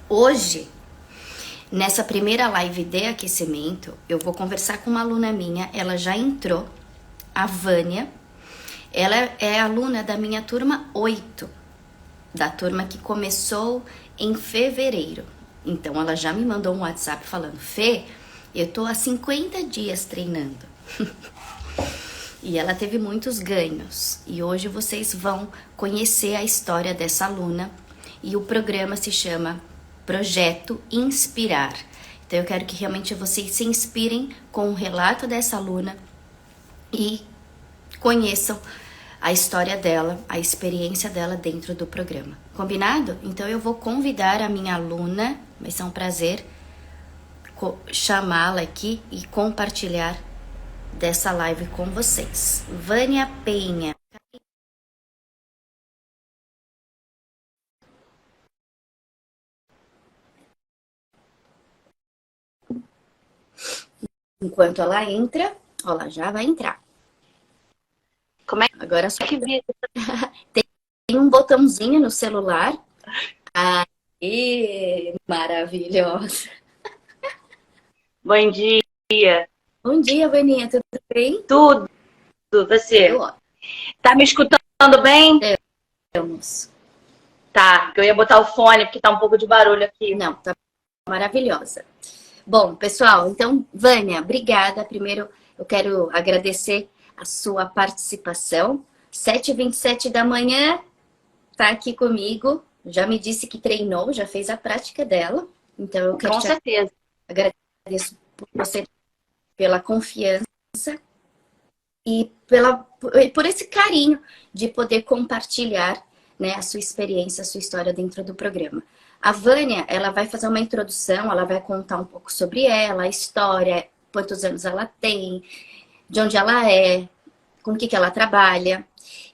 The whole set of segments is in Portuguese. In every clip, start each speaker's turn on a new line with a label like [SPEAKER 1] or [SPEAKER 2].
[SPEAKER 1] Hoje, nessa primeira live de aquecimento, eu vou conversar com uma aluna minha, ela já entrou, a Vânia. Ela é aluna da minha turma 8, da turma que começou em fevereiro. Então, ela já me mandou um WhatsApp falando: Fê, eu tô há 50 dias treinando. E ela teve muitos ganhos. E hoje vocês vão conhecer a história dessa aluna. E o programa se chama Projeto Inspirar. Então, eu quero que realmente vocês se inspirem com o relato dessa aluna e conheçam a história dela, a experiência dela dentro do programa. Combinado? Então eu vou convidar a minha aluna, vai ser um prazer chamá-la aqui e compartilhar dessa live com vocês. Vânia Penha. Enquanto ela entra, ó, ela já vai entrar.
[SPEAKER 2] Como é
[SPEAKER 1] Agora só
[SPEAKER 2] que vira?
[SPEAKER 1] tem um botãozinho no celular. Aí, maravilhosa.
[SPEAKER 2] Bom dia.
[SPEAKER 1] Bom dia, Vaninha, tudo bem?
[SPEAKER 2] Tudo. Você? Tá me escutando bem?
[SPEAKER 1] Estamos.
[SPEAKER 2] Tá, eu ia botar o fone porque tá um pouco de barulho aqui.
[SPEAKER 1] Não, tá maravilhosa. Bom, pessoal, então, Vânia, obrigada. Primeiro, eu quero agradecer a sua participação. 7h27 da manhã, tá aqui comigo. Já me disse que treinou, já fez a prática dela. Então, eu quero
[SPEAKER 2] Com certeza.
[SPEAKER 1] agradeço por você, pela confiança e por esse carinho de poder compartilhar, né, a sua experiência, a sua história dentro do programa. A Vânia, ela vai fazer uma introdução, ela vai contar um pouco sobre ela, a história, quantos anos ela tem, de onde ela é, com o que ela trabalha.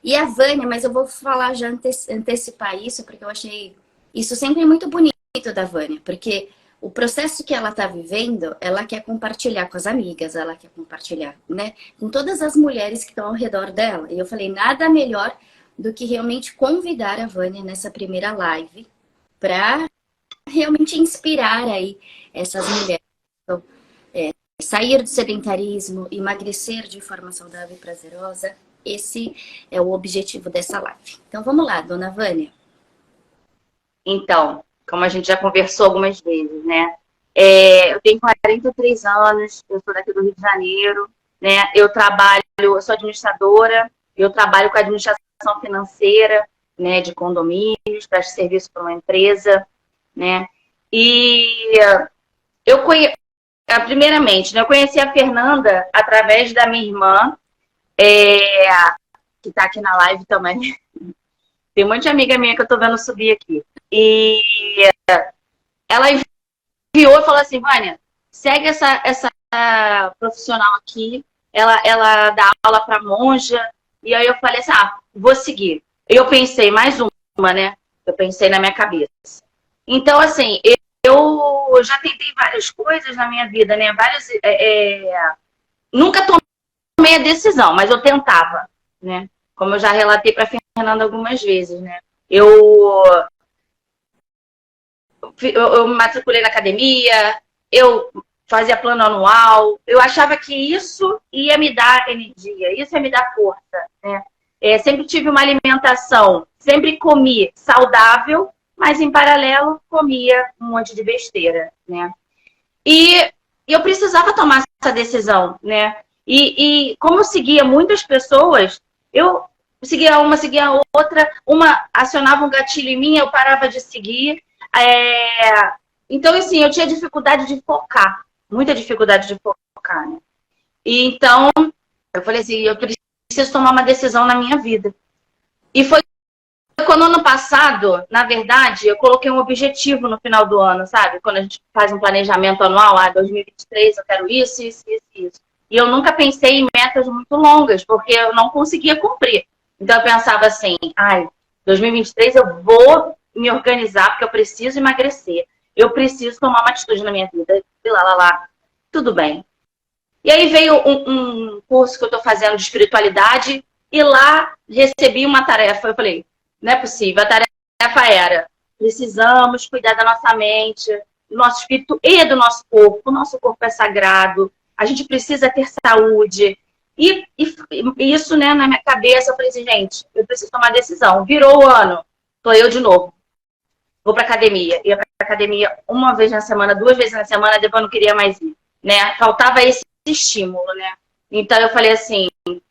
[SPEAKER 1] E a Vânia, mas eu vou falar já, antecipar isso, porque eu achei isso sempre muito bonito da Vânia, porque o processo que ela está vivendo, ela quer compartilhar com as amigas, ela quer compartilhar, né, com todas as mulheres que estão ao redor dela. E eu falei, nada melhor do que realmente convidar a Vânia nessa primeira live para realmente inspirar aí essas mulheres. Então, sair do sedentarismo, emagrecer de forma saudável e prazerosa, esse é o objetivo dessa live. Então vamos lá, dona Vânia.
[SPEAKER 2] Então, como a gente já conversou algumas vezes, né? Eu tenho 43 anos, eu sou daqui do Rio de Janeiro, né? Eu sou administradora, eu trabalho com administração financeira, né? De condomínios, presto serviço para uma empresa, né? E primeiramente, né, eu conheci a Fernanda através da minha irmã, que está aqui na live também. Tem um monte de amiga minha que eu tô vendo subir aqui. E ela enviou e falou assim, Vânia, segue essa profissional aqui, ela dá aula para monja. E aí eu falei assim, vou seguir. Eu pensei, mais uma, né? Eu pensei na minha cabeça. Então, assim, eu já tentei várias coisas na minha vida, né? Nunca tomei a decisão, mas eu tentava, né? Como eu já relatei para Fernanda algumas vezes, né? Eu me matriculei na academia, eu fazia plano anual, eu achava que isso ia me dar energia, isso ia me dar força, né? Sempre tive uma alimentação, sempre comi saudável, mas em paralelo comia um monte de besteira, né? E eu precisava tomar essa decisão, né? E como eu seguia muitas pessoas, eu seguia outra, uma acionava um gatilho em mim, eu parava de seguir. Então, assim, eu tinha dificuldade de focar, muita dificuldade de focar, né? E então, eu falei assim, eu preciso tomar uma decisão na minha vida. E foi quando ano passado, na verdade, eu coloquei um objetivo no final do ano, sabe? Quando a gente faz um planejamento anual, 2023 eu quero isso, isso, isso, isso. E eu nunca pensei em metas muito longas, porque eu não conseguia cumprir. Então eu pensava assim, 2023 eu vou me organizar, porque eu preciso emagrecer. Eu preciso tomar uma atitude na minha vida. E lá. Tudo bem. E aí veio um curso que eu estou fazendo de espiritualidade, e lá recebi uma tarefa. Eu falei, não é possível. A tarefa era precisamos cuidar da nossa mente, do nosso espírito e do nosso corpo. O nosso corpo é sagrado, a gente precisa ter saúde. E isso, né, na minha cabeça, eu falei assim, gente, eu preciso tomar decisão. Virou o ano, tô eu de novo. Vou pra academia. Ia pra academia uma vez na semana, 2 vezes na semana, depois eu não queria mais ir, né? Faltava esse estímulo, né? Então eu falei assim,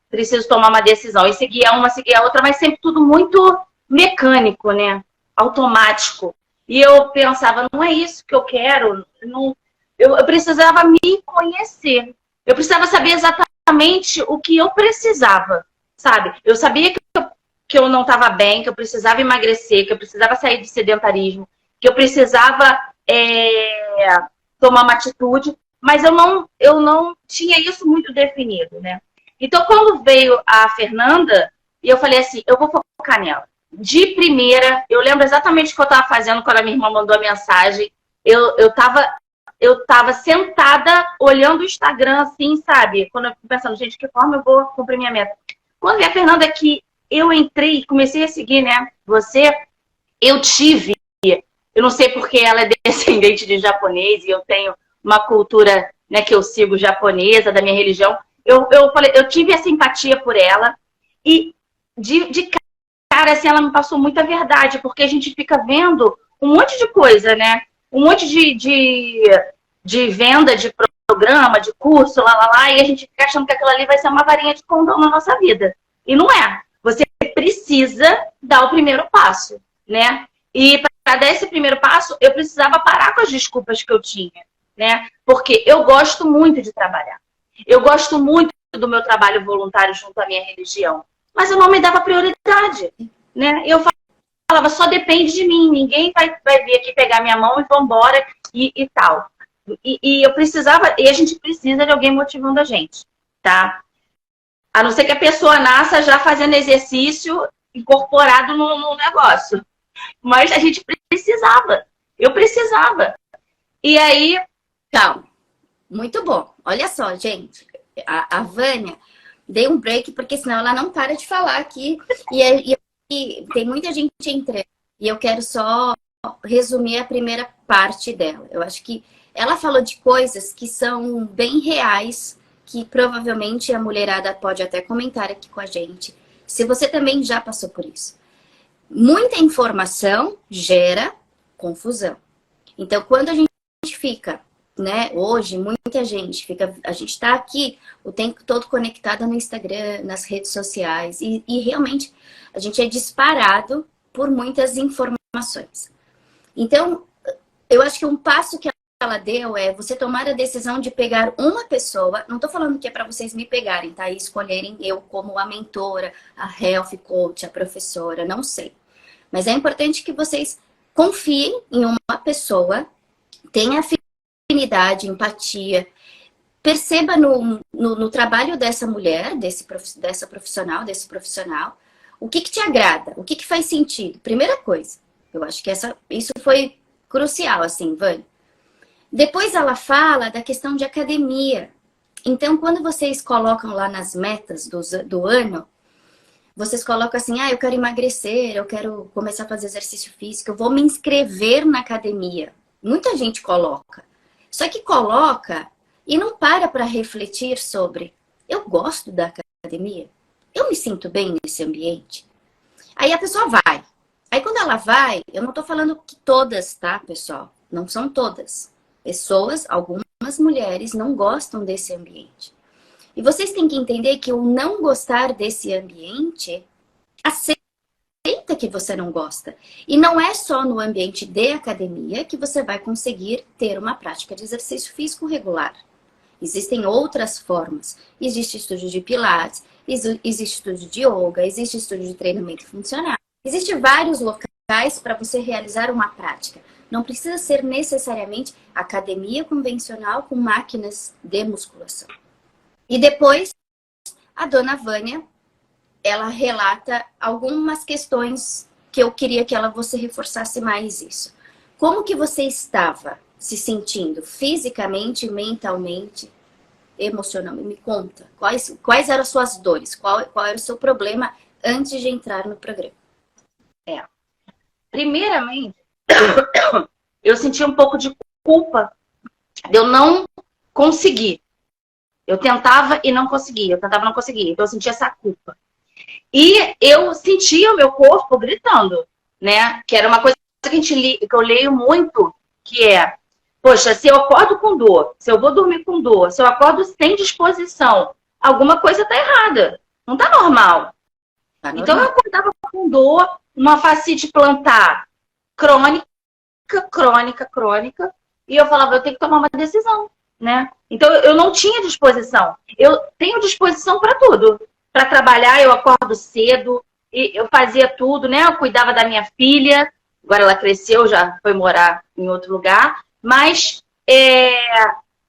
[SPEAKER 2] preciso tomar uma decisão. E seguia uma, seguia a outra, mas sempre tudo muito mecânico, né? Automático. E eu pensava, não é isso que eu quero. Não... eu precisava me conhecer. Eu precisava saber exatamente o que eu precisava, sabe? Eu sabia que eu não estava bem, que eu precisava emagrecer, que eu precisava sair do sedentarismo, que eu precisava tomar uma atitude, mas eu não tinha isso muito definido, né? Então, quando veio a Fernanda, eu falei assim, eu vou focar nela. De primeira, eu lembro exatamente o que eu estava fazendo quando a minha irmã mandou a mensagem. Eu tava sentada, olhando o Instagram, assim, sabe? Quando eu fico pensando, gente, de que forma eu vou cumprir minha meta? Quando veio a Fernanda, que eu entrei e comecei a seguir, né? Eu não sei porque ela é descendente de japonês e eu tenho uma cultura, né, que eu sigo japonesa, da minha religião. Eu tive a simpatia por ela e de cara, assim, ela me passou muita verdade, porque a gente fica vendo um monte de coisa, né? Um monte de venda de programa, de curso, lá, e a gente fica achando que aquilo ali vai ser uma varinha de condão na nossa vida. E não é. Você precisa dar o primeiro passo, né? E para dar esse primeiro passo, eu precisava parar com as desculpas que eu tinha, né? Porque eu gosto muito de trabalhar. Eu gosto muito do meu trabalho voluntário junto à minha religião. Mas eu não me dava prioridade, né? Eu falava, só depende de mim. Ninguém vai vir aqui pegar minha mão e vambora e tal. E eu precisava, e a gente precisa de alguém motivando a gente, tá? A não ser que a pessoa nasça já fazendo exercício incorporado no negócio. Mas a gente precisava. Eu precisava. E aí...
[SPEAKER 1] Calma. Muito bom. Olha só, gente. A Vânia, dei um break, porque senão ela não para de falar aqui. E tem muita gente entrando. E eu quero só resumir a primeira parte dela. Eu acho que ela falou de coisas que são bem reais, que provavelmente a mulherada pode até comentar aqui com a gente, se você também já passou por isso. Muita informação gera confusão. Então, quando a gente fica, né, hoje, muita gente fica, a gente está aqui o tempo todo conectada no Instagram, nas redes sociais, e realmente a gente é disparado por muitas informações. Então, eu acho que um passo que ela deu é você tomar a decisão de pegar uma pessoa, não estou falando que é para vocês me pegarem, tá? E escolherem eu como a mentora, a health coach, a professora, não sei. Mas é importante que vocês confiem em uma pessoa, tenha afinidade, empatia, perceba no trabalho dessa mulher, dessa profissional, desse profissional, o que te agrada, o que faz sentido. Primeira coisa, eu acho que isso foi crucial, assim, Vânia. Depois ela fala da questão de academia. Então, quando vocês colocam lá nas metas do ano, vocês colocam assim, eu quero emagrecer, eu quero começar a fazer exercício físico, eu vou me inscrever na academia. Muita gente coloca. Só que coloca e não para refletir sobre, eu gosto da academia? Eu me sinto bem nesse ambiente? Aí a pessoa vai. Aí quando ela vai, eu não estou falando que todas, tá, pessoal? Não são todas. Pessoas, algumas mulheres, não gostam desse ambiente. E vocês têm que entender que o não gostar desse ambiente, aceita que você não gosta. E não é só no ambiente de academia que você vai conseguir ter uma prática de exercício físico regular. Existem outras formas. Existe estúdio de pilates, existe estúdio de yoga, existe estúdio de treinamento funcional. Existem vários locais para você realizar uma prática. Não precisa ser necessariamente academia convencional com máquinas de musculação. E depois, a dona Vânia, ela relata algumas questões que eu queria que você reforçasse mais isso. Como que você estava se sentindo fisicamente, mentalmente, emocionalmente? Me conta. Quais eram as suas dores? Qual era o seu problema antes de entrar no programa?
[SPEAKER 2] Primeiramente, eu sentia um pouco de culpa de eu não conseguir. Eu tentava e não conseguia, eu tentava e não conseguia. Então eu sentia essa culpa. E eu sentia o meu corpo gritando, né? Que era uma coisa que eu leio muito, que é, poxa, se eu acordo com dor, se eu vou dormir com dor, se eu acordo sem disposição, alguma coisa tá errada. Não tá normal.
[SPEAKER 1] Tá
[SPEAKER 2] Então eu
[SPEAKER 1] normal.
[SPEAKER 2] acordava com dor, uma fascite plantar crônica, crônica, e eu falava, eu tenho que tomar uma decisão, né? Então eu não tinha disposição. Eu tenho disposição para tudo. Para trabalhar, eu acordo cedo, e eu fazia tudo, né? Eu cuidava da minha filha, agora ela cresceu, já foi morar em outro lugar, mas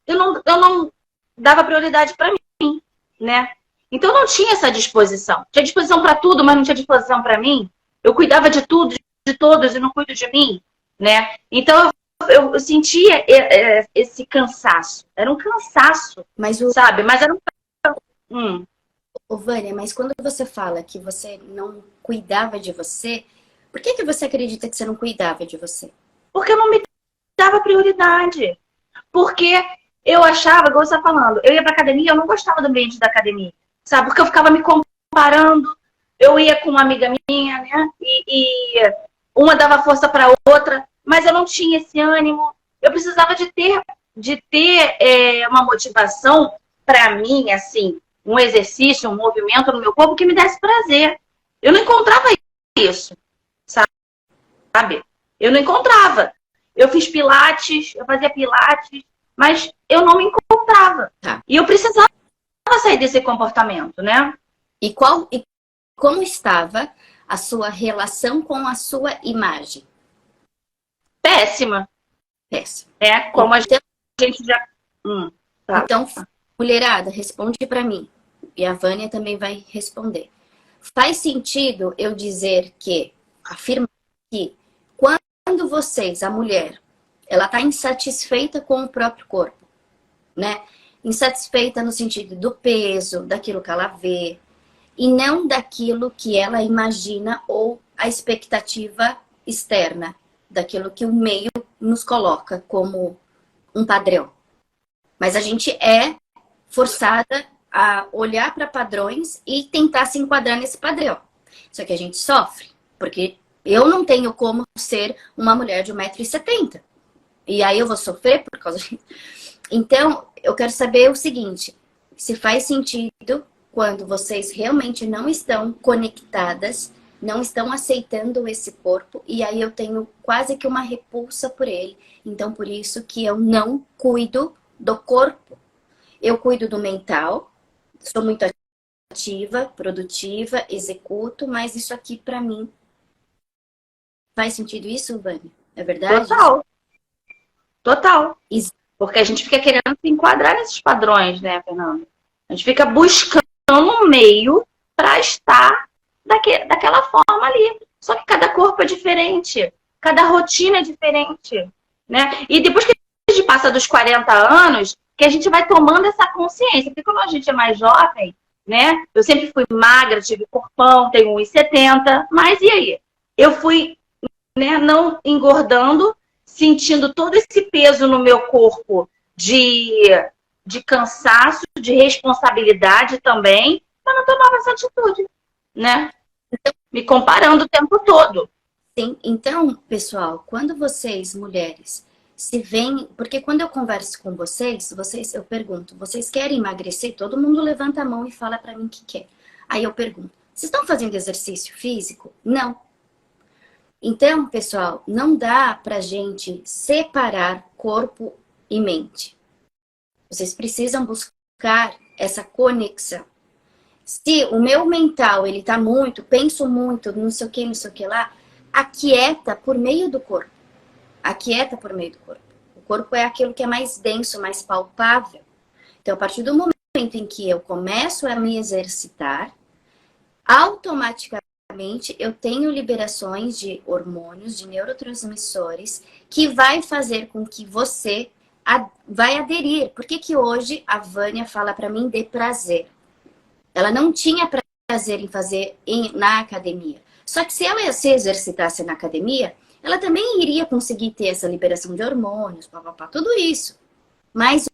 [SPEAKER 2] eu não dava prioridade para mim, né? Então eu não tinha essa disposição. Tinha disposição para tudo, mas não tinha disposição para mim. Eu cuidava de tudo, de todos, e não cuido de mim, né? Então eu sentia esse cansaço. Era um cansaço, sabe? Mas era um...
[SPEAKER 1] Vânia, mas quando você fala que você não cuidava de você, por que você acredita que você não cuidava de você?
[SPEAKER 2] Porque eu não me dava prioridade. Porque eu achava, igual você está falando, eu ia para academia, eu não gostava do ambiente da academia, sabe? Porque eu ficava me comparando. Eu ia com uma amiga minha, né? E uma dava força para outra, mas eu não tinha esse ânimo. Eu precisava de ter uma motivação para mim, assim, um exercício, um movimento no meu corpo que me desse prazer. Eu não encontrava isso, sabe? Eu não encontrava. Eu fiz pilates, eu fazia pilates, mas eu não me encontrava.
[SPEAKER 1] Tá.
[SPEAKER 2] E eu precisava sair desse comportamento, né?
[SPEAKER 1] E como estava a sua relação com a sua imagem?
[SPEAKER 2] Péssima.
[SPEAKER 1] Péssima.
[SPEAKER 2] Como a gente já...
[SPEAKER 1] Tá. Então, mulherada, responde para mim. E a Vânia também vai responder. Faz sentido eu dizer que, afirmar que, quando vocês, a mulher, ela está insatisfeita com o próprio corpo, né? Insatisfeita no sentido do peso, daquilo que ela vê, e não daquilo que ela imagina ou a expectativa externa, daquilo que o meio nos coloca como um padrão. Mas a gente é forçada a olhar para padrões e tentar se enquadrar nesse padrão. Só que a gente sofre, porque eu não tenho como ser uma mulher de 1,70 m. E aí eu vou sofrer por causa disso. Então, eu quero saber o seguinte, se faz sentido quando vocês realmente não estão conectadas, não estão aceitando esse corpo, e aí eu tenho quase que uma repulsa por ele. Então, por isso que eu não cuido do corpo. Eu cuido do mental, sou muito ativa, produtiva, executo, mas isso aqui pra mim... Faz sentido isso, Vânia? É verdade?
[SPEAKER 2] Total. Porque a gente fica querendo se enquadrar nesses padrões, né, Fernanda? A gente fica buscando um meio para estar daquela forma ali. Só que cada corpo é diferente, cada rotina é diferente, né? E depois que a gente passa dos 40 anos, que a gente vai tomando essa consciência. Porque quando a gente é mais jovem, né? Eu sempre fui magra, tive corpão, tenho 1,70, mas e aí? Eu fui, né, não engordando, sentindo todo esse peso no meu corpo de cansaço, de responsabilidade também, mas não tomava essa atitude, né? Me comparando o tempo todo.
[SPEAKER 1] Sim, então, pessoal, quando vocês, mulheres, se veem... Porque quando eu converso com vocês, eu pergunto, vocês querem emagrecer? Todo mundo levanta a mão e fala pra mim que quer. Aí eu pergunto, vocês estão fazendo exercício físico? Não. Então, pessoal, não dá pra gente separar corpo e mente. Vocês precisam buscar essa conexão. Se o meu mental, ele tá muito, penso muito, não sei o que lá, aquieta por meio do corpo. Aquieta por meio do corpo. O corpo é aquilo que é mais denso, mais palpável. Então, a partir do momento em que eu começo a me exercitar, automaticamente eu tenho liberações de hormônios, de neurotransmissores, que vai fazer com que você vai aderir. Por que hoje a Vânia fala para mim de prazer? Ela não tinha prazer em fazer na academia. Só que se ela se exercitasse na academia, ela também iria conseguir ter essa liberação de hormônios, papapá, tudo isso. Mas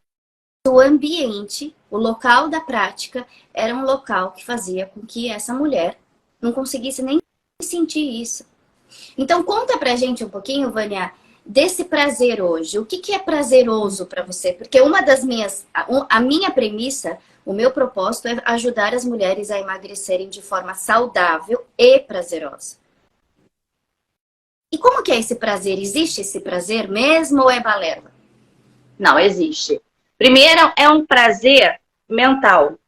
[SPEAKER 1] o ambiente, o local da prática, era um local que fazia com que essa mulher não conseguisse nem sentir isso. Então, conta pra gente um pouquinho, Vânia, desse prazer hoje. O que é prazeroso para você? Porque uma das a minha premissa, o meu propósito é ajudar as mulheres a emagrecerem de forma saudável e prazerosa. E como que é esse prazer? Existe esse prazer mesmo ou é balela?
[SPEAKER 2] Não, existe. Primeiro, é um prazer mental.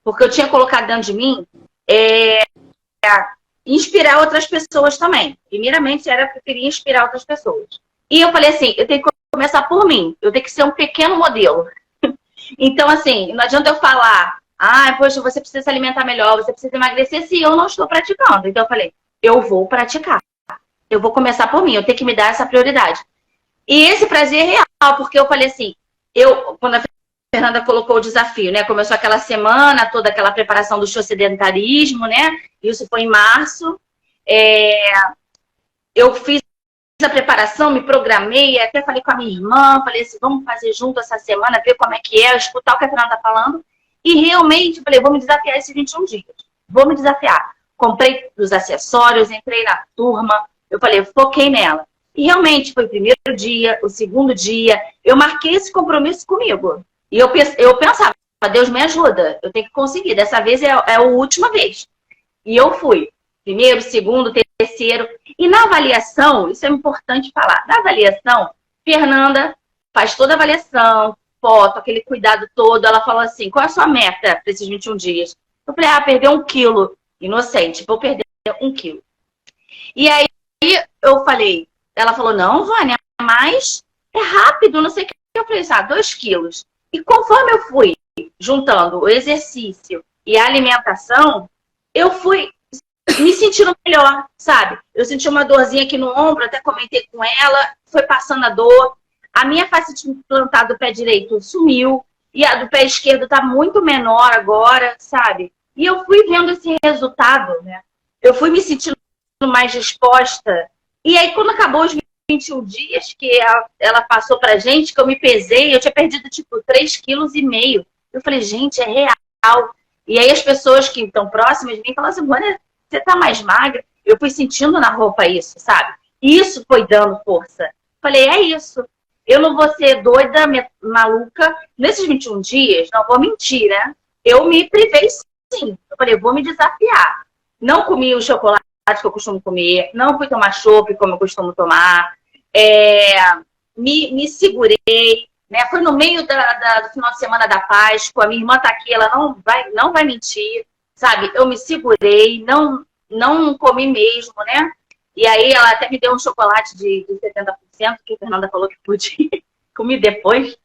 [SPEAKER 2] Porque eu tinha colocado dentro de mim inspirar outras pessoas também. Primeiramente, era que eu queria inspirar outras pessoas. E eu falei assim, eu tenho que começar por mim. Eu tenho que ser um pequeno modelo. Então, assim, não adianta eu falar, poxa, você precisa se alimentar melhor, você precisa emagrecer, se eu não estou praticando. Então, eu falei, eu vou praticar. Eu vou começar por mim, eu tenho que me dar essa prioridade. E esse prazer é real, porque eu falei assim, quando a Fernanda colocou o desafio, né? Começou aquela semana, toda aquela preparação do show sedentarismo, né? Isso foi em março. Eu fiz a preparação, me programei, até falei com a minha irmã, falei assim, vamos fazer junto essa semana, ver como é que é, escutar o que a Fernanda tá falando. E realmente, falei, vou me desafiar esses 21 dias. Vou me desafiar. Comprei os acessórios, entrei na turma, eu falei, foquei nela. E realmente, foi o primeiro dia, o segundo dia, eu marquei esse compromisso comigo. E eu pensava, Deus me ajuda, eu tenho que conseguir, dessa vez é a última vez. E eu fui. Primeiro, segundo, terceiro. E na avaliação, isso é importante falar, na avaliação, Fernanda faz toda a avaliação, foto, aquele cuidado todo. Ela falou assim, qual é a sua meta para esses 21 dias? Eu falei, perder 1 quilo. Inocente, vou perder 1 quilo. E aí eu falei, ela falou, não, Vânia, mas é rápido, não sei o que. Eu falei, 2 quilos. E conforme eu fui juntando o exercício e a alimentação, eu fui me sentindo melhor, sabe? Eu senti uma dorzinha aqui no ombro, até comentei com ela, foi passando a dor. A minha face implantar do pé direito sumiu, e a do pé esquerdo tá muito menor agora, sabe? E eu fui vendo esse resultado, né? Eu fui me sentindo mais disposta. E aí, quando acabou os 21 dias que ela passou pra gente, que eu me pesei, eu tinha perdido, tipo, 3,5 kg. Eu falei, gente, é real. E aí as pessoas que estão próximas de mim falam assim, Vânia, você tá mais magra? Eu fui sentindo na roupa isso, sabe? Isso foi dando força. Falei, é isso. Eu não vou ser doida, maluca. Nesses 21 dias, não vou mentir, né? Eu me privei sim. Eu falei, vou me desafiar. Não comi o chocolate que eu costumo comer. Não fui tomar chopp como eu costumo tomar. Me segurei. Né? Foi no meio do final de semana da Páscoa. A minha irmã tá aqui, ela não vai mentir. Sabe, eu me segurei, não comi mesmo, né? E aí ela até me deu um chocolate de 70%, que a Fernanda falou que podia. Comi depois.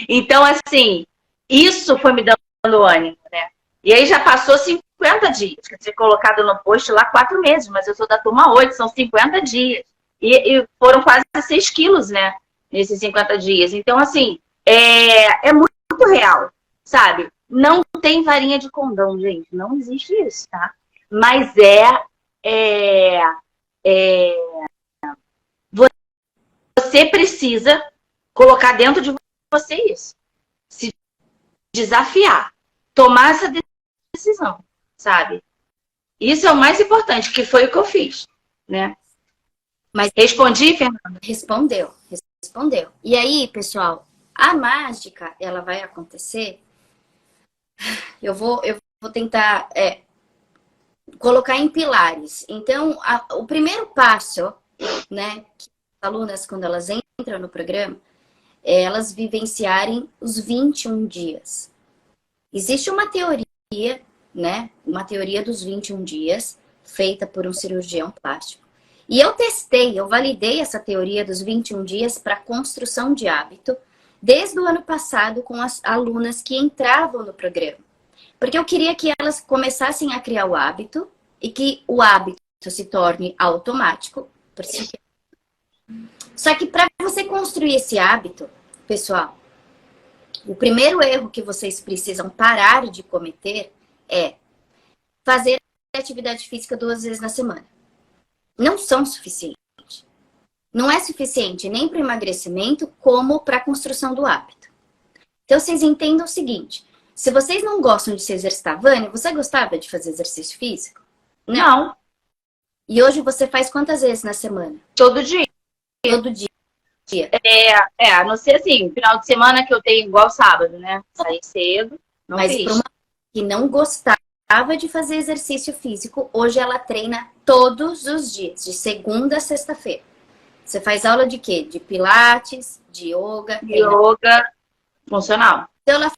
[SPEAKER 2] Então, assim, isso foi me dando ânimo, né? E aí já passou 50 dias. Quer dizer, colocado no post lá 4 meses, mas eu sou da turma 8, são 50 dias. E foram quase 6 quilos, né? Nesses 50 dias. Então, assim, é muito real, sabe? Não tem varinha de condão, gente. Não existe isso, tá? Mas você precisa colocar dentro de você isso. Se desafiar. Tomar essa decisão, sabe? Isso é o mais importante, que foi o que eu fiz, né?
[SPEAKER 1] Mas
[SPEAKER 2] respondi, Fernanda?
[SPEAKER 1] Respondeu. E aí, pessoal, a mágica, ela vai acontecer. Eu vou tentar colocar em pilares. Então, o primeiro passo, né, que as alunas, quando elas entram no programa, é elas vivenciarem os 21 dias. Existe uma teoria, né, uma teoria dos 21 dias, feita por um cirurgião plástico. E eu validei essa teoria dos 21 dias para construção de hábito desde o ano passado com as alunas que entravam no programa. Porque eu queria que elas começassem a criar o hábito e que o hábito se torne automático. Só que para você construir esse hábito, pessoal, o primeiro erro que vocês precisam parar de cometer é fazer atividade física 2 vezes na semana. Não são suficientes. não é suficiente nem para o emagrecimento, como para a construção do hábito. Então, vocês entendam o seguinte, se vocês não gostam de se exercitar, Vânia, você gostava de fazer exercício físico?
[SPEAKER 2] Não.
[SPEAKER 1] E hoje você faz quantas vezes na semana?
[SPEAKER 2] Todo dia.
[SPEAKER 1] Todo dia.
[SPEAKER 2] A não ser assim, final de semana que eu tenho igual sábado, né? Sair cedo, não
[SPEAKER 1] Mas
[SPEAKER 2] fiz.
[SPEAKER 1] para uma que não gostava de fazer exercício físico, hoje ela treina todos os dias, de segunda a sexta-feira. Você faz aula de quê? De pilates, de yoga.
[SPEAKER 2] Yoga funcional.
[SPEAKER 1] Então ela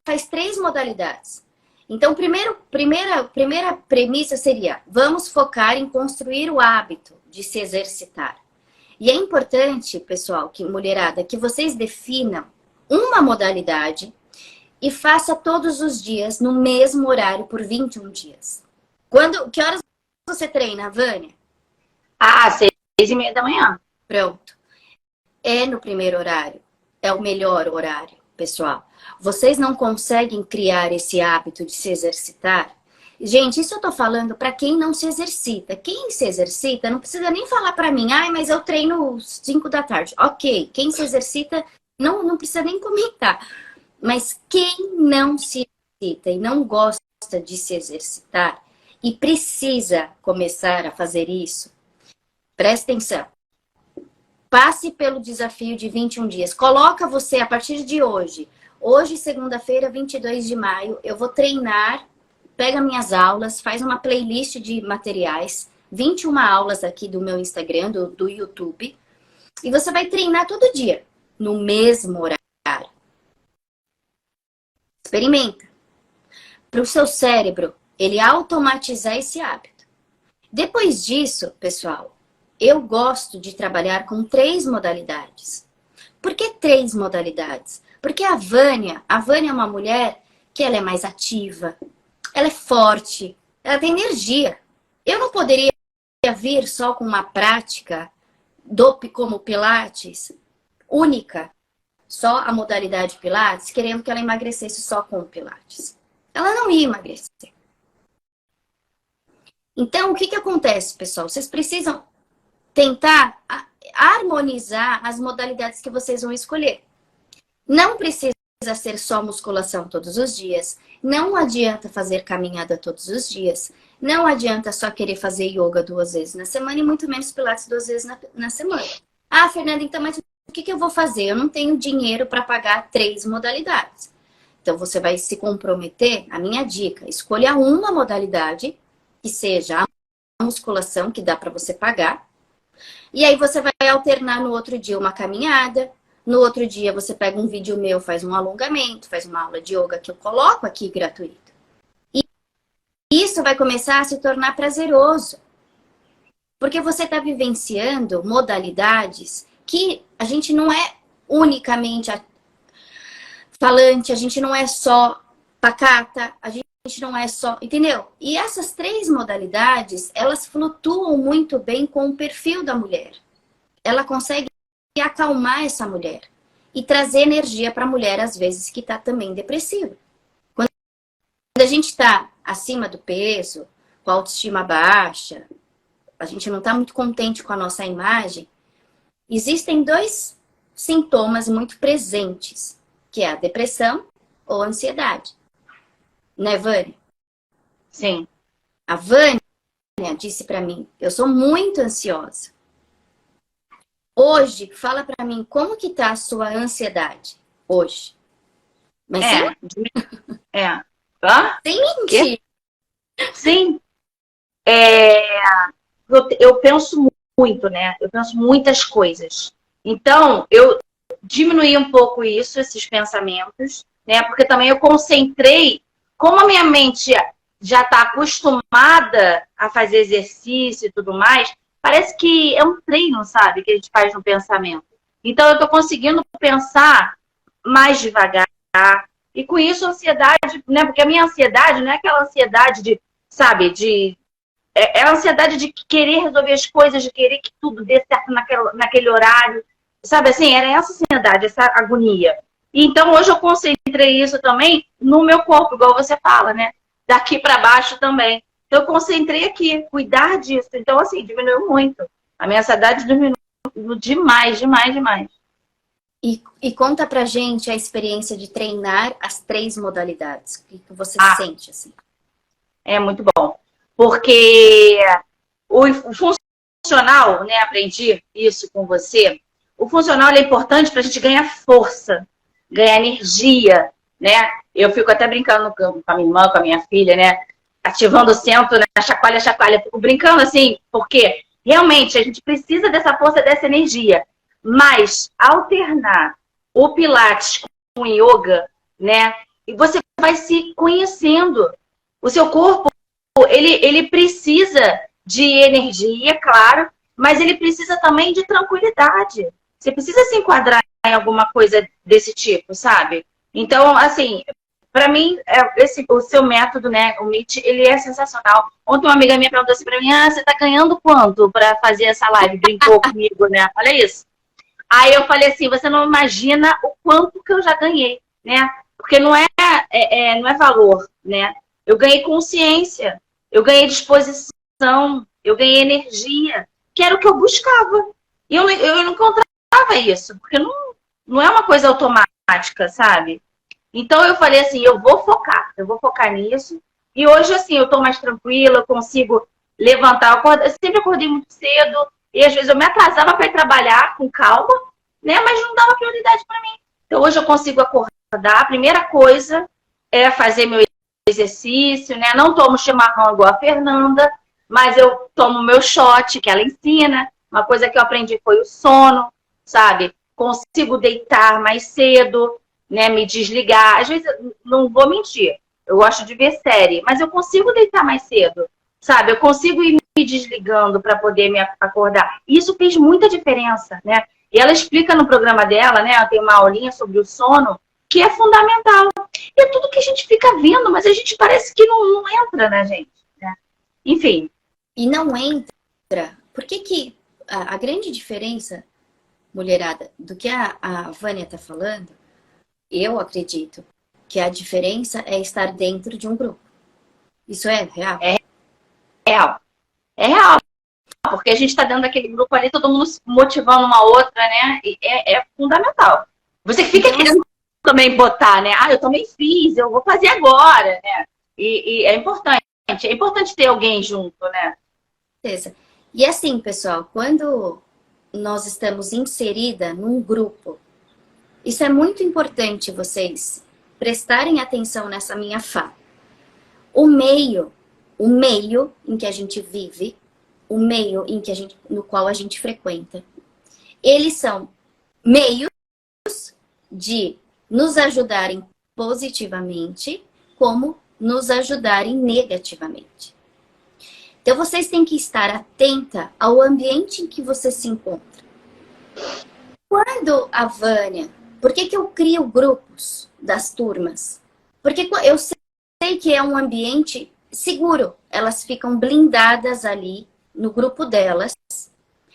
[SPEAKER 1] faz 3 modalidades. Então, primeira premissa seria, vamos focar em construir o hábito de se exercitar. E é importante, pessoal, que mulherada, que vocês definam uma modalidade e faça todos os dias no mesmo horário por 21 dias. Que horas você treina, Vânia?
[SPEAKER 2] 6h30 da manhã.
[SPEAKER 1] Pronto. É no primeiro horário. É o melhor horário, pessoal. Vocês não conseguem criar esse hábito de se exercitar? Gente, isso eu tô falando para quem não se exercita. Quem se exercita não precisa nem falar para mim, mas eu treino 5 da tarde. Ok, quem se exercita não precisa nem comentar. Mas quem não se exercita e não gosta de se exercitar e precisa começar a fazer isso, presta atenção. Passe pelo desafio de 21 dias. Coloca você a partir de hoje. Hoje, segunda-feira, 22 de maio, eu vou treinar. Pega minhas aulas, faz uma playlist de materiais, 21 aulas aqui do meu Instagram, do YouTube. E você vai treinar todo dia, no mesmo horário. Experimenta. Para o seu cérebro, ele automatizar esse hábito. Depois disso, pessoal, eu gosto de trabalhar com 3 modalidades. Por que 3 modalidades? Porque a Vânia é uma mulher que ela é mais ativa, ela é forte, ela tem energia. Eu não poderia vir só com uma prática como Pilates, única, só a modalidade Pilates, querendo que ela emagrecesse só com o Pilates. Ela não ia emagrecer. Então, o que acontece, pessoal? Vocês precisam tentar harmonizar as modalidades que vocês vão escolher. Não precisa ser só musculação todos os dias. Não adianta fazer caminhada todos os dias. Não adianta só querer fazer yoga 2 vezes na semana e muito menos pilates 2 vezes na semana. Fernanda, então, mas o que eu vou fazer? Eu não tenho dinheiro para pagar 3 modalidades. Então, você vai se comprometer, a minha dica, escolha uma modalidade que seja a musculação, que dá para você pagar. E aí você vai alternar no outro dia uma caminhada. No outro dia você pega um vídeo meu, faz um alongamento, faz uma aula de yoga que eu coloco aqui gratuito. E isso vai começar a se tornar prazeroso. Porque você está vivenciando modalidades que a gente não é unicamente falante, a gente não é só pacata, a gente não é só... Entendeu? E essas 3 modalidades, elas flutuam muito bem com o perfil da mulher. Ela consegue acalmar essa mulher e trazer energia para a mulher, às vezes, que está também depressiva. Quando a gente está acima do peso, com a autoestima baixa, a gente não está muito contente com a nossa imagem, existem 2 sintomas muito presentes, que é a depressão ou a ansiedade. Né, Vânia?
[SPEAKER 2] Sim.
[SPEAKER 1] A Vânia disse para mim, eu sou muito ansiosa. Hoje, fala pra mim, como que tá a sua ansiedade hoje? Mas sem mentir.
[SPEAKER 2] Sim. Eu penso muito, né? Eu penso muitas coisas. Então, eu diminuí um pouco esses pensamentos, né? Porque também eu concentrei, como a minha mente já está acostumada a fazer exercício e tudo mais, parece que é um treino, sabe? Que a gente faz no pensamento. Então, eu estou conseguindo pensar mais devagar. E com isso, a ansiedade, né? Porque a minha ansiedade não é aquela ansiedade de, sabe? É a ansiedade de querer resolver as coisas, de querer que tudo dê certo naquele horário. Sabe assim? Era essa ansiedade, essa agonia. E então, hoje eu concentrei isso também no meu corpo, igual você fala, né? Daqui para baixo também. Então, eu concentrei aqui, cuidar disso. Então, assim, diminuiu muito. A minha ansiedade diminuiu demais, demais, demais.
[SPEAKER 1] E conta pra gente a experiência de treinar as 3 modalidades. O que você sente, assim?
[SPEAKER 2] É muito bom. Porque o funcional, né, aprendi isso com você, o funcional é importante para a gente ganhar força, ganhar energia, né? Eu fico até brincando com a minha irmã, com a minha filha, né? Ativando o centro, né? Chacoalha, chacoalha. Fico brincando assim, porque realmente a gente precisa dessa força, dessa energia. Mas alternar o Pilates com o yoga, né? E você vai se conhecendo. O seu corpo, ele precisa de energia, claro, mas ele precisa também de tranquilidade. Você precisa se enquadrar em alguma coisa desse tipo, sabe? Então, assim, para mim, o seu método, né, o MIT, ele é sensacional. Ontem uma amiga minha perguntou assim para mim, você tá ganhando quanto para fazer essa live? Brincou comigo, né? Olha isso. Aí eu falei assim, você não imagina o quanto que eu já ganhei, né? Porque não é valor, né? Eu ganhei consciência, eu ganhei disposição, eu ganhei energia, que era o que eu buscava. E eu não encontrava isso, porque não é uma coisa automática, sabe? Então eu falei assim, eu vou focar nisso. E hoje, assim, eu tô mais tranquila, eu consigo levantar. Eu sempre acordei muito cedo, e às vezes eu me atrasava para ir trabalhar com calma, né? Mas não dava prioridade para mim. Então hoje eu consigo acordar. A primeira coisa é fazer meu exercício, né? Não tomo chimarrão igual a Fernanda, mas eu tomo meu shot, que ela ensina. Uma coisa que eu aprendi foi o sono, sabe? Consigo deitar mais cedo, né? Me desligar. Às vezes, não vou mentir, eu gosto de ver série, mas eu consigo deitar mais cedo, sabe? Eu consigo ir me desligando para poder me acordar. Isso fez muita diferença, né? E ela explica no programa dela, né? Ela tem uma aulinha sobre o sono, que é fundamental. E é tudo que a gente fica vendo, mas a gente parece que não entra na gente, né? Enfim.
[SPEAKER 1] E não entra. Por que a grande diferença, mulherada, do que a Vânia tá falando, eu acredito que a diferença é estar dentro de um grupo. Isso é real?
[SPEAKER 2] É real. É real. Porque a gente está dentro daquele grupo ali, todo mundo motivando uma outra, né? E é fundamental. Você fica então, querendo também botar, né? Eu também fiz, eu vou fazer agora, né? E é importante. É importante ter alguém junto, né?
[SPEAKER 1] Certeza. E assim, pessoal, quando nós estamos inserida num grupo, isso é muito importante vocês prestarem atenção nessa minha fala. O meio em que a gente vive, o meio no qual a gente frequenta, eles são meios de nos ajudarem positivamente, como nos ajudarem negativamente. Então, vocês têm que estar atenta ao ambiente em que você se encontra. Quando a Vânia... Por que eu crio grupos das turmas? Porque eu sei que é um ambiente seguro. Elas ficam blindadas ali no grupo delas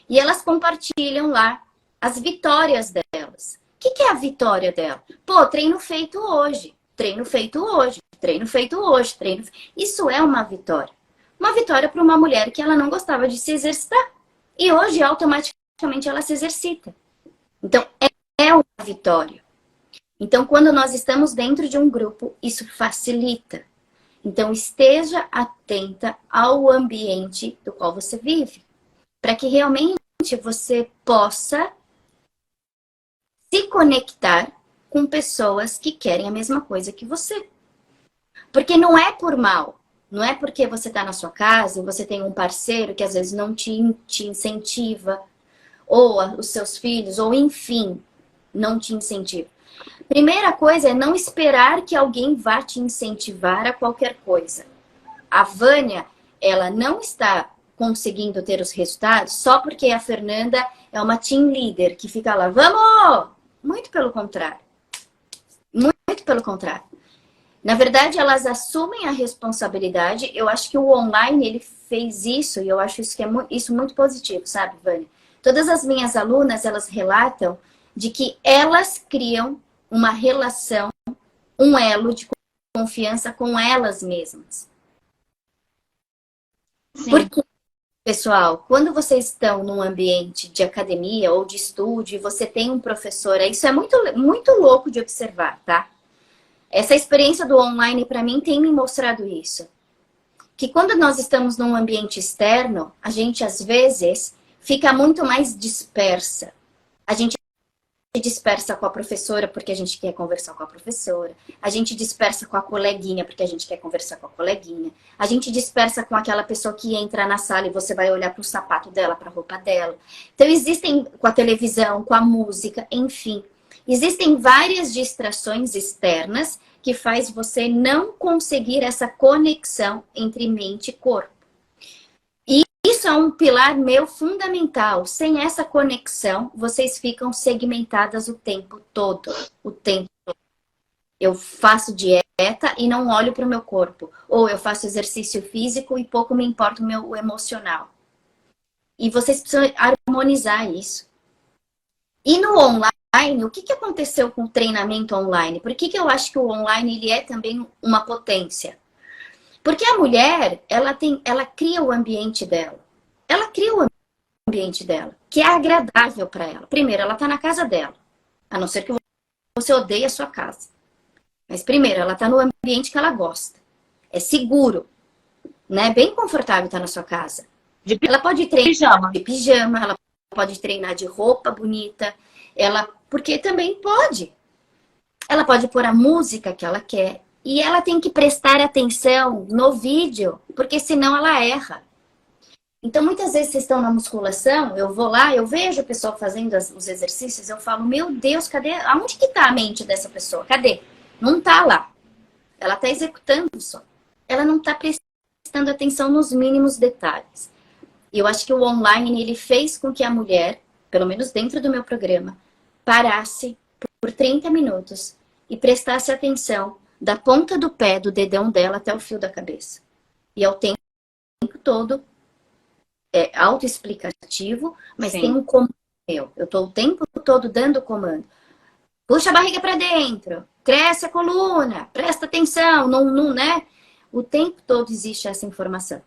[SPEAKER 1] e elas compartilham lá as vitórias delas. O que é a vitória dela? Pô, treino feito hoje, treino feito hoje, treino feito hoje, treino... Isso é uma vitória. Uma vitória para uma mulher que ela não gostava de se exercitar. E hoje, automaticamente, ela se exercita. Então, é uma vitória. Então, quando nós estamos dentro de um grupo, isso facilita. Então, esteja atenta ao ambiente do qual você vive. Para que realmente você possa se conectar com pessoas que querem a mesma coisa que você. Porque não é por mal. Não é porque você está na sua casa e você tem um parceiro que às vezes não te incentiva, ou os seus filhos, ou enfim, não te incentiva. Primeira coisa é não esperar que alguém vá te incentivar a qualquer coisa. A Vânia, ela não está conseguindo ter os resultados só porque a Fernanda é uma team leader que fica lá, vamos! Muito pelo contrário. Muito pelo contrário. Na verdade, elas assumem a responsabilidade. Eu acho que o online, ele fez isso, e eu acho isso muito positivo, sabe, Vânia? Todas as minhas alunas, elas relatam de que elas criam uma relação, um elo de confiança com elas mesmas. Sim. Pessoal, quando vocês estão num ambiente de academia ou de estúdio e você tem um professor, isso é muito, muito louco de observar, tá? Essa experiência do online, para mim, tem me mostrado isso. Que quando nós estamos num ambiente externo, a gente, às vezes, fica muito mais dispersa. A gente dispersa com a professora porque a gente quer conversar com a professora. A gente dispersa com a coleguinha porque a gente quer conversar com a coleguinha. A gente dispersa com aquela pessoa que entra na sala e você vai olhar para o sapato dela, para a roupa dela. Então, existem com a televisão, com a música, enfim. Existem várias distrações externas que faz você não conseguir essa conexão entre mente e corpo. E isso é um pilar meu fundamental. Sem essa conexão, vocês ficam segmentadas o tempo todo. O tempo todo. Eu faço dieta e não olho para o meu corpo. Ou eu faço exercício físico e pouco me importa o meu emocional. E vocês precisam harmonizar isso. E no online, o que aconteceu com o treinamento online? Por que eu acho que o online ele é também uma potência? Porque a mulher, ela cria o ambiente dela. Ela cria o ambiente dela, que é agradável para ela. Primeiro, ela está na casa dela. A não ser que você odeie a sua casa. Mas primeiro, ela está no ambiente que ela gosta. É seguro. Né? Bem confortável estar na sua casa. Ela pode treinar de pijama, ela pode treinar de roupa bonita. Porque também pode. Ela pode pôr a música que ela quer. E ela tem que prestar atenção no vídeo, porque senão ela erra. Então, muitas vezes vocês estão na musculação, eu vou lá, eu vejo o pessoal fazendo os exercícios, eu falo, meu Deus, cadê? Aonde que tá a mente dessa pessoa? Cadê? Não tá lá. Ela tá executando só. Ela não tá prestando atenção nos mínimos detalhes. E eu acho que o online, ele fez com que a mulher, pelo menos dentro do meu programa, parasse por 30 minutos e prestasse atenção da ponta do pé, do dedão dela até o fio da cabeça. E ao tempo todo, é autoexplicativo, mas Sim. Tem um comando meu. Eu estou o tempo todo dando comando. Puxa a barriga para dentro, cresce a coluna, presta atenção, não, né? O tempo todo existe essa informação.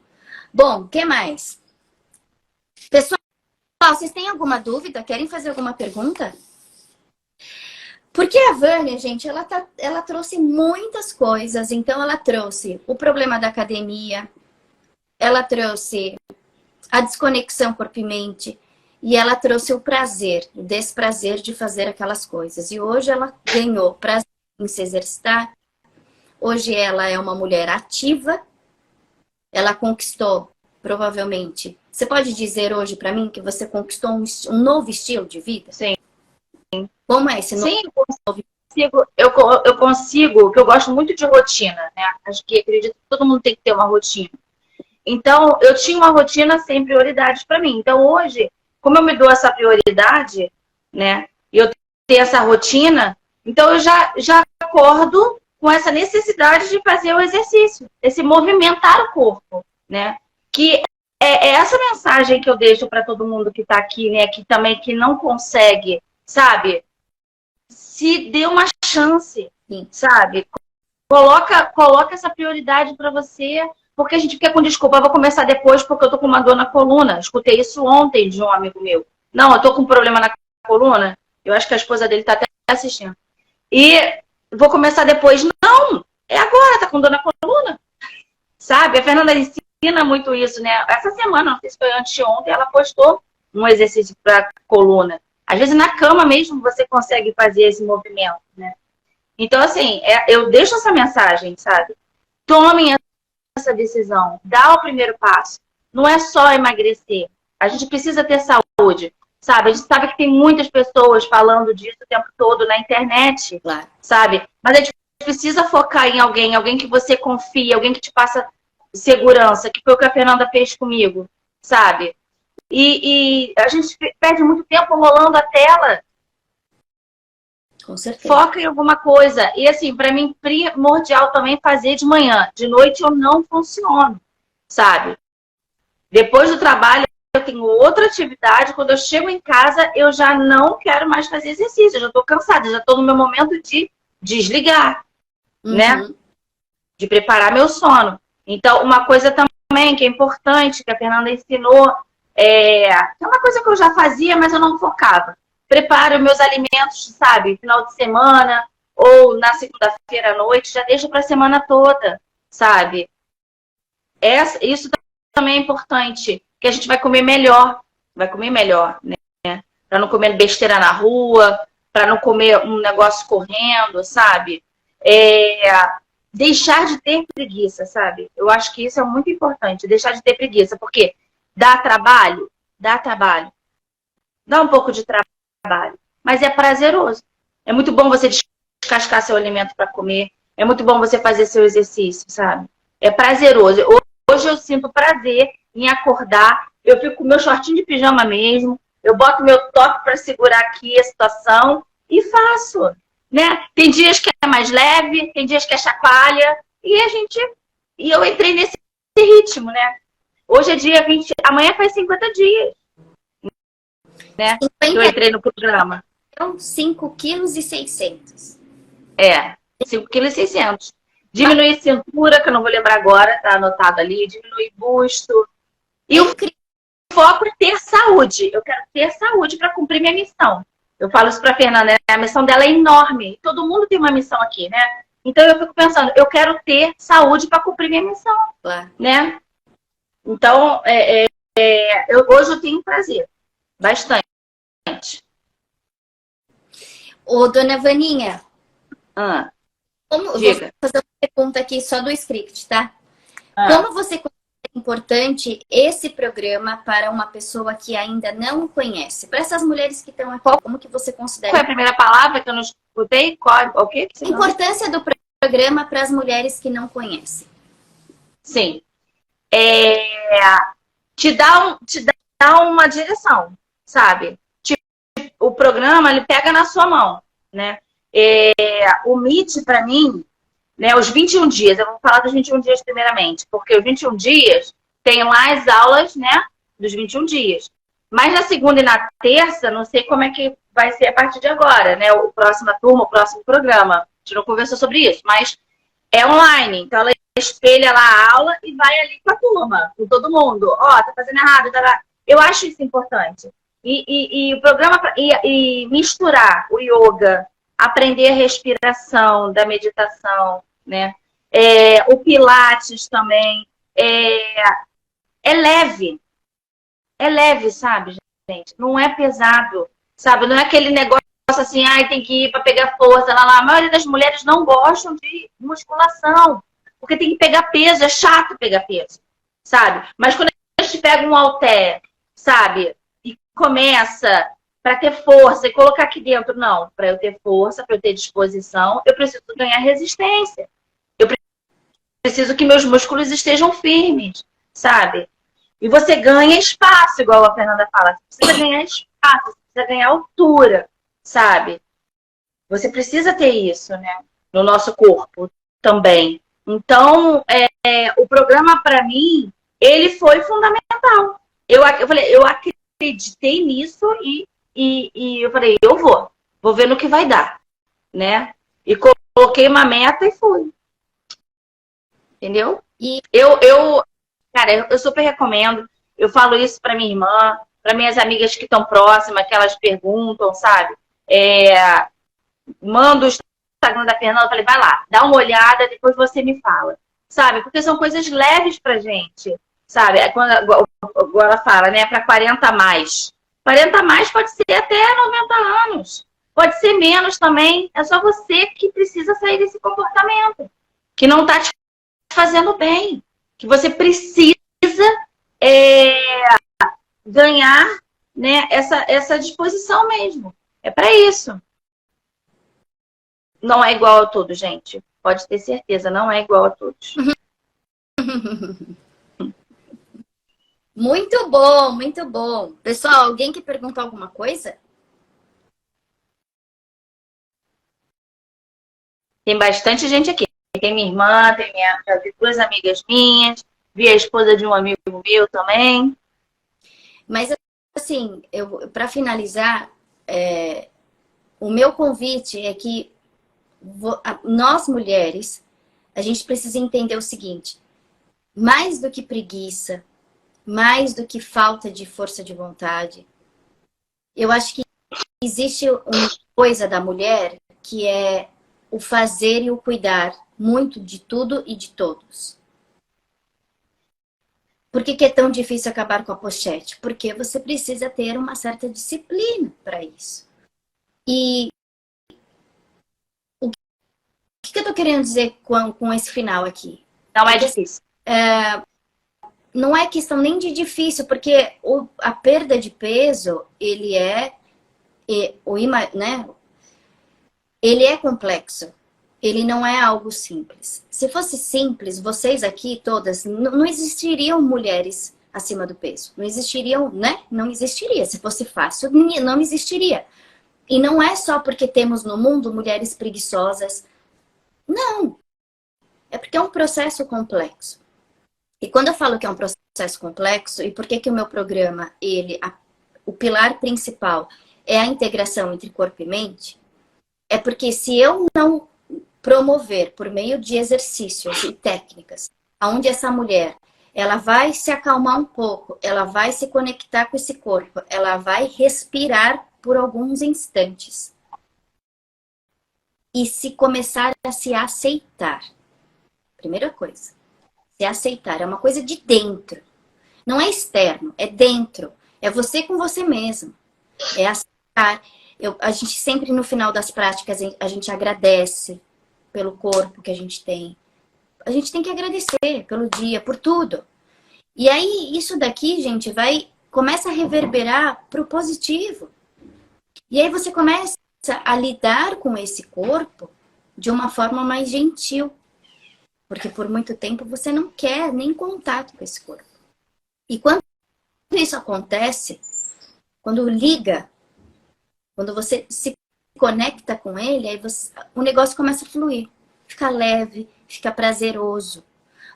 [SPEAKER 1] Bom, o que mais? Pessoal, vocês têm alguma dúvida? Querem fazer alguma pergunta? Porque a Vânia, gente, ela trouxe muitas coisas. Então, ela trouxe o problema da academia, ela trouxe a desconexão corpo e mente, e ela trouxe o prazer, o desprazer de fazer aquelas coisas. E hoje ela ganhou prazer em se exercitar. Hoje ela é uma mulher ativa. Ela conquistou, provavelmente... Você pode dizer hoje para mim que você conquistou um novo estilo de vida?
[SPEAKER 2] Sim.
[SPEAKER 1] Como é esse novo?
[SPEAKER 2] Sim, eu consigo, porque eu gosto muito de rotina, né? Acho que acredito que todo mundo tem que ter uma rotina. Então, eu tinha uma rotina sem prioridades para mim. Então, hoje, como eu me dou essa prioridade, né? E eu tenho essa rotina, então eu já acordo com essa necessidade de fazer o exercício, esse movimentar o corpo, né? Que é essa mensagem que eu deixo para todo mundo que está aqui, né? Que também que não consegue, sabe? Se dê uma chance, Sim. sabe? Coloca essa prioridade para você, porque a gente fica com desculpa, vou começar depois porque eu tô com uma dor na coluna. Escutei isso ontem de um amigo meu. Não, eu tô com um problema na coluna. Eu acho que a esposa dele tá até assistindo. E vou começar depois. Não, é agora, tá com dor na coluna. Sabe? A Fernanda ensina muito isso, né? Essa semana, não sei se foi antes de ontem, ela postou um exercício para coluna. Às vezes na cama mesmo você consegue fazer esse movimento, né? Então, assim, eu deixo essa mensagem, sabe? Tomem essa decisão, dá o primeiro passo. Não é só emagrecer. A gente precisa ter saúde, sabe? A gente sabe que tem muitas pessoas falando disso o tempo todo na internet,
[SPEAKER 1] claro.
[SPEAKER 2] Sabe? Mas a gente precisa focar em alguém que você confia, alguém que te passa segurança, que foi o que a Fernanda fez comigo, sabe? E a gente perde muito tempo rolando a tela.
[SPEAKER 1] Com certeza.
[SPEAKER 2] Foca em alguma coisa. E assim, para mim, primordial também fazer de manhã. De noite eu não funciono, sabe? Depois do trabalho eu tenho outra atividade. Quando eu chego em casa, eu já não quero mais fazer exercício. Eu já estou cansada, já estou no meu momento de desligar, né? De preparar meu sono. Então, uma coisa também, que é importante, que a Fernanda ensinou, é uma coisa que eu já fazia, mas eu não focava. Preparo meus alimentos, sabe, final de semana ou na segunda-feira à noite, já deixo para a semana toda, sabe? Isso também é importante, que a gente vai comer melhor, né? Para não comer besteira na rua, para não comer um negócio correndo, sabe? Deixar de ter preguiça, sabe? Eu acho que isso é muito importante, deixar de ter preguiça, porque dá trabalho, dá um pouco de trabalho, mas é prazeroso. É muito bom você descascar seu alimento para comer, é muito bom você fazer seu exercício, sabe? É prazeroso. Hoje eu sinto prazer em acordar, eu fico com meu shortinho de pijama mesmo, eu boto meu top para segurar aqui a situação e faço, né? Tem dias que é mais leve, tem dias que é chacoalha, e eu entrei nesse ritmo, né? Hoje é dia 20, amanhã faz 50 dias, né?
[SPEAKER 1] 50
[SPEAKER 2] Eu entrei no programa.
[SPEAKER 1] então, 5,6 kg.
[SPEAKER 2] 5,6 kg. Diminuir cintura, que eu não vou lembrar agora, tá anotado ali. Diminuir busto. E o foco é ter saúde. Eu quero ter saúde para cumprir minha missão. Eu falo isso para a Fernanda, né? A missão dela é enorme. Todo mundo tem uma missão aqui, né? Então eu fico pensando, eu quero ter saúde para cumprir minha missão,
[SPEAKER 1] Claro.
[SPEAKER 2] né? Então, hoje eu tenho prazer. Bastante.
[SPEAKER 1] Ô, dona Vaninha, eu vou
[SPEAKER 2] Diga.
[SPEAKER 1] fazer uma pergunta aqui só do script, tá?
[SPEAKER 2] Ah.
[SPEAKER 1] Como você considera importante esse programa para uma pessoa que ainda não o conhece? Para essas mulheres que estão aqui, como que você considera?
[SPEAKER 2] Qual é a primeira palavra que eu não escutei? O quê?
[SPEAKER 1] A importância do programa para as mulheres que não conhecem.
[SPEAKER 2] Sim. Te dá uma direção, sabe? Tipo, o programa, ele pega na sua mão, né? O MIT, para mim, né, os 21 dias, eu vou falar dos 21 dias primeiramente, porque os 21 dias tem lá as aulas, né, dos 21 dias. Mas na segunda e na terça, não sei como é que vai ser a partir de agora, né? O próxima turma, o próximo programa. A gente não conversou sobre isso, mas é online. Então ela espelha lá a aula e vai ali com a turma, com todo mundo. Ó, tá fazendo errado, tá. Eu acho isso importante. E o programa e misturar o yoga, aprender a respiração da meditação, né? O Pilates também. É leve. É leve, sabe, gente? Não é pesado, sabe? Não é aquele negócio assim, ai, tem que ir para pegar força. Lá. A maioria das mulheres não gostam de musculação, porque tem que pegar peso, é chato pegar peso, sabe? Mas quando a gente pega um halter, sabe? E começa para ter força e colocar aqui dentro, não, para eu ter força, para eu ter disposição, eu preciso ganhar resistência. Eu preciso que meus músculos estejam firmes, sabe? E você ganha espaço, igual a Fernanda fala. Você precisa ganhar espaço, você precisa ganhar altura, sabe? Você precisa ter isso, né? No nosso corpo também. Então, o programa, para mim, ele foi fundamental. Eu falei, eu acreditei nisso e eu falei, eu vou ver no que vai dar, né? E coloquei uma meta e fui. Entendeu?
[SPEAKER 1] E
[SPEAKER 2] Cara, eu super recomendo. Eu falo isso para minha irmã, para minhas amigas que estão próximas, que elas perguntam, sabe? Mando o Instagram da Fernanda, falei, vai lá, dá uma olhada, depois você me fala, sabe? Porque são coisas leves pra gente, sabe? Quando ela fala, né, para 40 a mais. 40 a mais pode ser até 90 anos. Pode ser menos também. É só você que precisa sair desse comportamento, que não tá te fazendo bem, que você precisa ganhar, né, essa disposição mesmo. É para isso. Não é igual a todos, gente. Pode ter certeza, não é igual a todos.
[SPEAKER 1] muito bom, muito bom. Pessoal, alguém que perguntou alguma coisa?
[SPEAKER 2] Tem bastante gente aqui. Tem minha irmã, já vi duas amigas minhas, vi a esposa de um amigo meu também.
[SPEAKER 1] Mas, assim, para finalizar, o meu convite é que nós, mulheres, a gente precisa entender o seguinte. mais do que preguiça, mais do que falta de força de vontade. Eu acho que existe uma coisa da mulher que é o fazer e o cuidar muito de tudo e de todos. Por que é tão difícil acabar com a pochete? Porque você precisa ter uma certa disciplina para isso. E o que eu tô querendo dizer com esse final aqui?
[SPEAKER 2] Não é difícil.
[SPEAKER 1] Não é questão nem de difícil, porque a perda de peso, ele é, né? Ele é complexo. Ele não é algo simples. Se fosse simples, vocês aqui todas, não existiriam mulheres acima do peso. Não existiriam, né? Não existiria. Se fosse fácil, não existiria. E não é só porque temos no mundo mulheres preguiçosas. Não. É porque é um processo complexo. E quando eu falo que é um processo complexo, e por que o meu programa, o pilar principal é a integração entre corpo e mente, é porque se eu não promover por meio de exercícios e técnicas, onde essa mulher, ela vai se acalmar um pouco, ela vai se conectar com esse corpo, ela vai respirar por alguns instantes e se começar a se aceitar. Primeira coisa, se aceitar é uma coisa de dentro, não é externo, é dentro, é você com você mesmo, é aceitar. A gente sempre no final das práticas a gente agradece pelo corpo que a gente tem. A gente tem que agradecer pelo dia, por tudo. E aí, isso daqui, gente, começa a reverberar pro positivo. E aí você começa a lidar com esse corpo de uma forma mais gentil. Porque por muito tempo você não quer nem contato com esse corpo. E quando isso acontece, quando liga, quando você se conecta com ele, aí o negócio começa a fluir. Fica leve, fica prazeroso.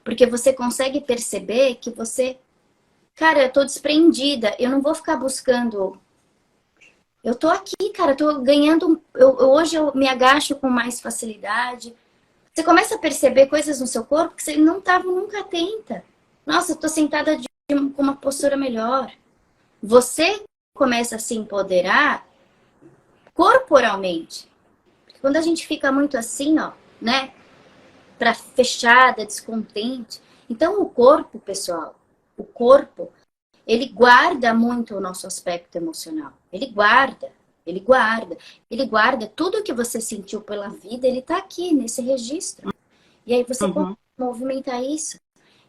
[SPEAKER 1] Porque você consegue perceber que você... Cara, eu tô desprendida. Eu não vou ficar buscando... Eu tô aqui, cara. Eu tô ganhando... Hoje eu me agacho com mais facilidade. Você começa a perceber coisas no seu corpo que você não estava nunca atenta. Nossa, eu tô sentada com uma postura melhor. Você começa a se empoderar corporalmente. Porque quando a gente fica muito assim, ó, né? Pra fechada, descontente. Então o corpo, pessoal, o corpo, ele guarda muito o nosso aspecto emocional. Ele guarda, ele guarda. Ele guarda tudo que você sentiu pela vida, ele tá aqui nesse registro. E aí você movimenta isso.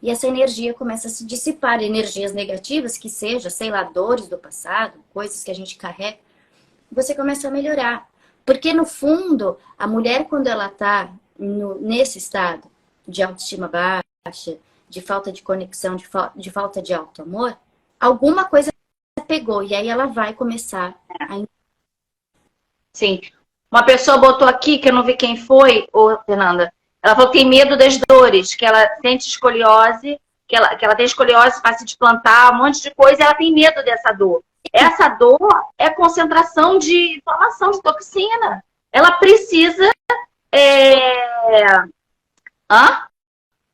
[SPEAKER 1] E essa energia começa a se dissipar. Energias negativas, que seja, sei lá, dores do passado, coisas que a gente carrega. Você começa a melhorar. Porque no fundo, a mulher quando ela tá nesse estado de autoestima baixa, de falta de conexão, de falta de auto-amor, alguma coisa pegou. E aí ela vai começar a...
[SPEAKER 2] Sim. Uma pessoa botou aqui, que eu não vi quem foi, ô, Fernanda. Ela falou que tem medo das dores, que ela sente escoliose, que ela tem escoliose fácil de plantar, um monte de coisa, e ela tem medo dessa dor. Essa dor é concentração de inflamação, de toxina. Ela precisa...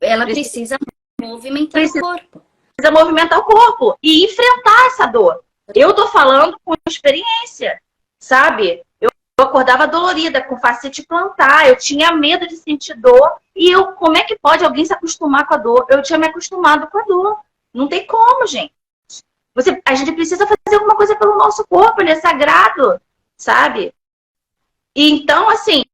[SPEAKER 1] Ela precisa movimentar o corpo.
[SPEAKER 2] Precisa movimentar o corpo e enfrentar essa dor. Eu tô falando com experiência, sabe? Eu acordava dolorida, com fascite plantar, eu tinha medo de sentir dor. E como é que pode alguém se acostumar com a dor? Eu tinha me acostumado com a dor. Não tem como, gente. A gente precisa fazer alguma coisa pelo nosso corpo, ele é sagrado, sabe? E então, assim,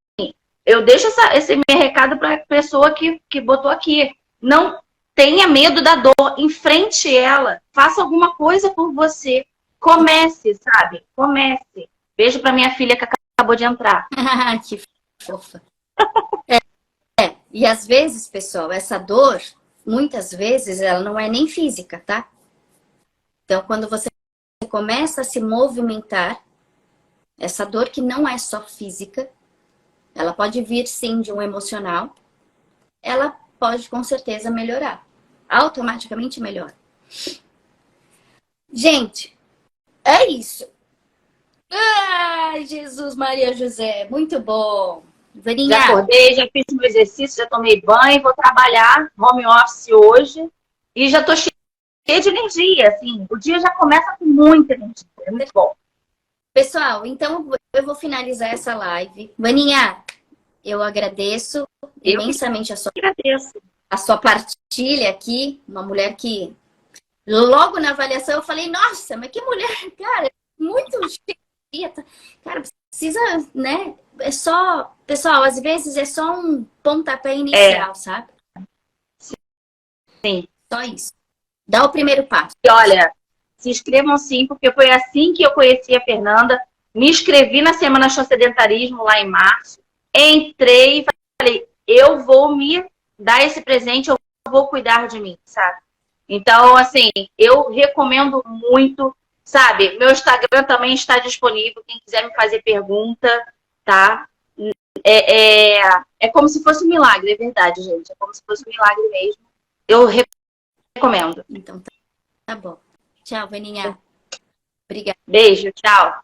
[SPEAKER 2] eu deixo esse meu recado para a pessoa que botou aqui. Não tenha medo da dor, enfrente ela, faça alguma coisa por você. Comece, sabe? Comece. Beijo para minha filha que acabou de entrar.
[SPEAKER 1] Que fofa. E às vezes, pessoal, essa dor, muitas vezes, ela não é nem física, tá? Então, quando você começa a se movimentar, essa dor que não é só física, ela pode vir sim de um emocional, ela pode com certeza melhorar. Automaticamente melhora. Gente, é isso. Ai, Jesus, Maria José, muito bom. Vaninha.
[SPEAKER 2] Já acordei, já fiz meu exercício, já tomei banho, vou trabalhar home office hoje e já tô cheia de energia, assim. O dia já começa com muita energia, é muito bom.
[SPEAKER 1] Pessoal, então eu vou finalizar essa live. Vaninha, eu agradeço imensamente a sua partilha aqui. Uma mulher que, logo na avaliação, eu falei, nossa, mas que mulher, cara, muito cheia. Cara, precisa, né? É só, pessoal, às vezes é só um pontapé inicial, sabe?
[SPEAKER 2] Sim.
[SPEAKER 1] Só isso. Dá o primeiro passo.
[SPEAKER 2] E olha, se inscrevam sim, porque foi assim que eu conheci a Fernanda. Me inscrevi na Semana Show Sedentarismo lá em março. Entrei e falei, eu vou me dar esse presente, eu vou cuidar de mim, sabe? Então, assim, eu recomendo muito, sabe? Meu Instagram também está disponível, quem quiser me fazer pergunta, tá? É como se fosse um milagre, é verdade, gente. É como se fosse um milagre mesmo. Eu recomendo.
[SPEAKER 1] Então, tá bom. Tchau, Vaninha. Obrigada.
[SPEAKER 2] Beijo, tchau.